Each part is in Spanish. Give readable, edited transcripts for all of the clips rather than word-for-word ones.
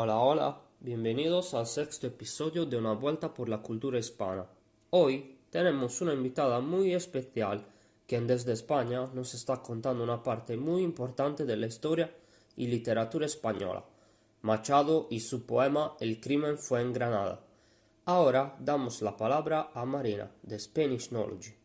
Hola, hola, bienvenidos al sexto episodio de Una vuelta por la cultura hispana. Hoy tenemos una invitada muy especial, quien desde España nos está contando una parte muy importante de la historia y literatura española, Machado y su poema El crimen fue en Granada. Ahora damos la palabra a Marina, de Spanish Knowledge.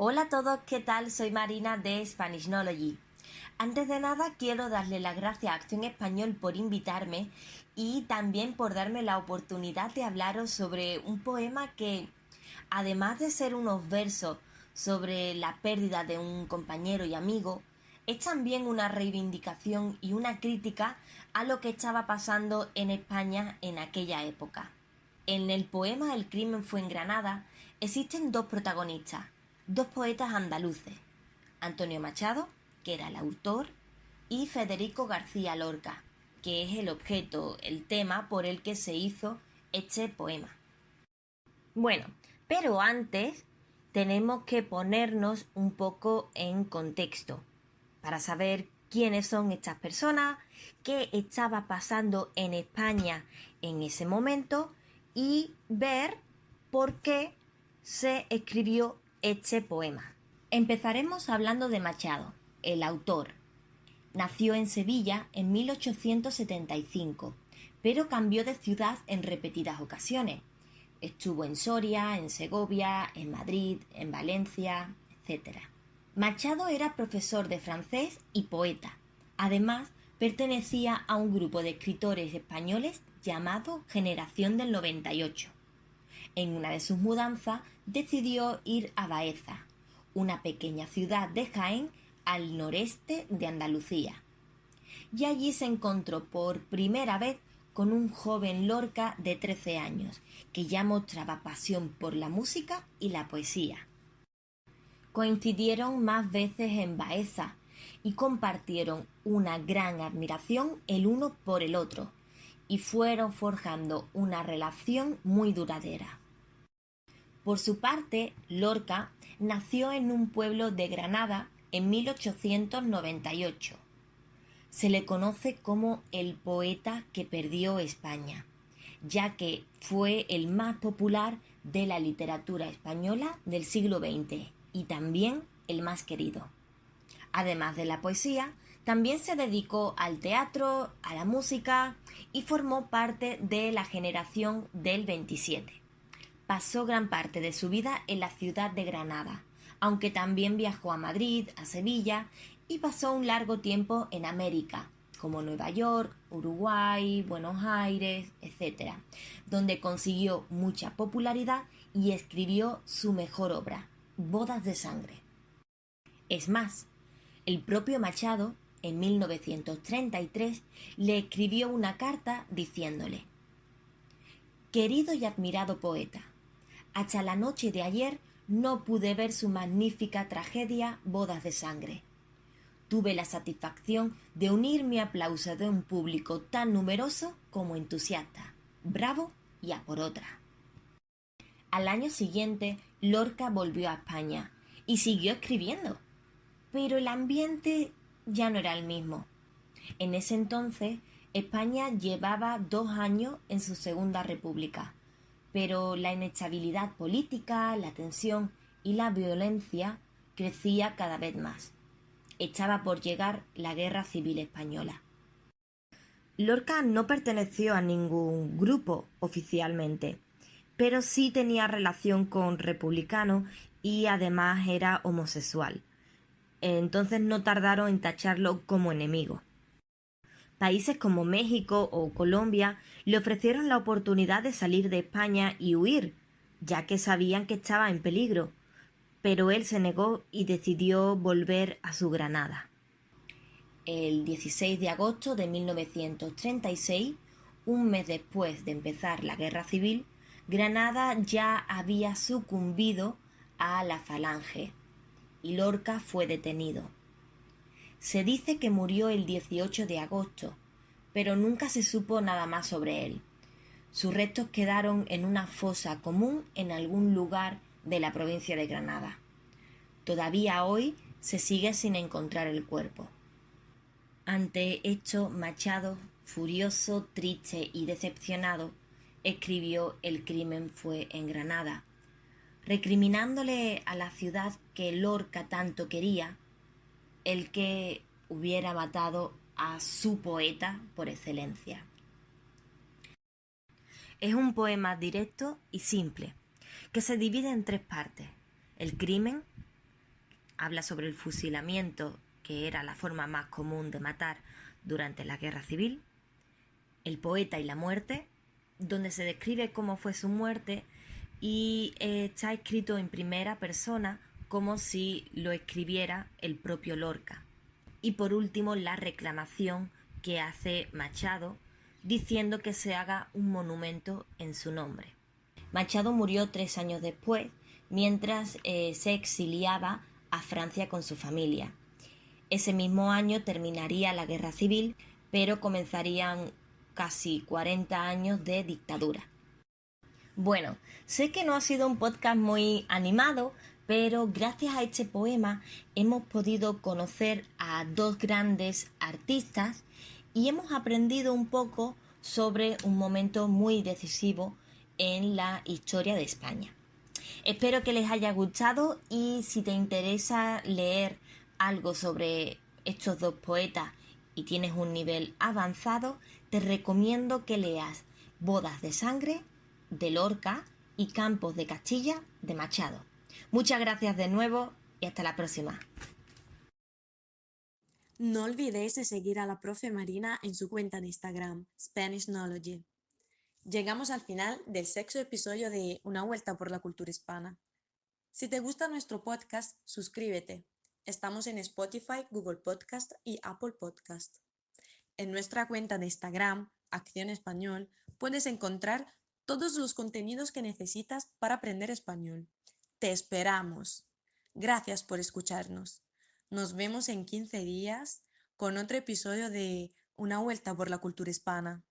Hola a todos, ¿qué tal? Soy Marina de Spanish Knowledge. Antes de nada, quiero darle las gracias a Acción Español por invitarme y también por darme la oportunidad de hablaros sobre un poema que, además de ser unos versos sobre la pérdida de un compañero y amigo, es también una reivindicación y una crítica a lo que estaba pasando en España en aquella época. En el poema El crimen fue en Granada existen dos protagonistas, dos poetas andaluces, Antonio Machado, que era el autor, y Federico García Lorca, que es el objeto, el tema por el que se hizo este poema. Bueno, pero antes tenemos que ponernos un poco en contexto para saber quiénes son estas personas, qué estaba pasando en España en ese momento y ver por qué se escribió este poema. Empezaremos hablando de Machado, el autor. Nació en Sevilla en 1875, pero cambió de ciudad en repetidas ocasiones. Estuvo en Soria, en Segovia, en Madrid, en Valencia, etc. Machado era profesor de francés y poeta. Además, pertenecía a un grupo de escritores españoles llamado Generación del 98. En una de sus mudanzas decidió ir a Baeza, una pequeña ciudad de Jaén al noreste de Andalucía. Y allí se encontró por primera vez con un joven Lorca de 13 años, que ya mostraba pasión por la música y la poesía. Coincidieron más veces en Baeza y compartieron una gran admiración el uno por el otro, y fueron forjando una relación muy duradera. Por su parte, Lorca nació en un pueblo de Granada en 1898. Se le conoce como el poeta que perdió España, ya que fue el más popular de la literatura española del siglo XX y también el más querido. Además de la poesía, también se dedicó al teatro, a la música y formó parte de la generación del 27. Pasó gran parte de su vida en la ciudad de Granada, aunque también viajó a Madrid, a Sevilla y pasó un largo tiempo en América, como Nueva York, Uruguay, Buenos Aires, etc., donde consiguió mucha popularidad y escribió su mejor obra, Bodas de Sangre. Es más, el propio Machado, en 1933, le escribió una carta diciéndole: «Querido y admirado poeta, hasta la noche de ayer no pude ver su magnífica tragedia Bodas de Sangre. Tuve la satisfacción de unir mi aplauso de un público tan numeroso como entusiasta, bravo y a por otra». Al año siguiente, Lorca volvió a España y siguió escribiendo, pero el ambiente ya no era el mismo. En ese entonces, España llevaba 2 años en su segunda república, pero la inestabilidad política, la tensión y la violencia crecía cada vez más. Estaba por llegar la Guerra Civil Española. Lorca no perteneció a ningún grupo oficialmente, pero sí tenía relación con republicanos y además era homosexual. Entonces no tardaron en tacharlo como enemigo. Países como México o Colombia le ofrecieron la oportunidad de salir de España y huir, ya que sabían que estaba en peligro, pero él se negó y decidió volver a su Granada. El 16 de agosto de 1936, un mes después de empezar la Guerra Civil, Granada ya había sucumbido a la Falange y Lorca fue detenido. Se dice que murió el 18 de agosto, pero nunca se supo nada más sobre él. Sus restos quedaron en una fosa común en algún lugar de la provincia de Granada. Todavía hoy se sigue sin encontrar el cuerpo. Ante esto, Machado, furioso, triste y decepcionado, escribió El crimen fue en Granada, recriminándole a la ciudad que Lorca tanto quería, el que hubiera matado a su poeta por excelencia. Es un poema directo y simple, que se divide en 3 partes. El crimen habla sobre el fusilamiento, que era la forma más común de matar durante la Guerra Civil. El poeta y la muerte, donde se describe cómo fue su muerte y está escrito en primera persona como si lo escribiera el propio Lorca. Y por último, la reclamación que hace Machado diciendo que se haga un monumento en su nombre. Machado murió 3 años después, mientras se exiliaba a Francia con su familia. Ese mismo año terminaría la Guerra Civil, pero comenzarían casi 40 años de dictadura. Bueno, sé que no ha sido un podcast muy animado, pero gracias a este poema hemos podido conocer a 2 grandes artistas y hemos aprendido un poco sobre un momento muy decisivo en la historia de España. Espero que les haya gustado y si te interesa leer algo sobre estos 2 poetas y tienes un nivel avanzado, te recomiendo que leas Bodas de Sangre de Lorca y Campos de Castilla de Machado. Muchas gracias de nuevo y hasta la próxima. No olvidéis de seguir a la profe Marina en su cuenta de Instagram, SpanishKnowledge. Llegamos al final del 6º episodio de Una vuelta por la cultura hispana. Si te gusta nuestro podcast, suscríbete. Estamos en Spotify, Google Podcast y Apple Podcast. En nuestra cuenta de Instagram, Acción Español, puedes encontrar todos los contenidos que necesitas para aprender español. ¡Te esperamos! Gracias por escucharnos. Nos vemos en 15 días con otro episodio de Una vuelta por la cultura hispana.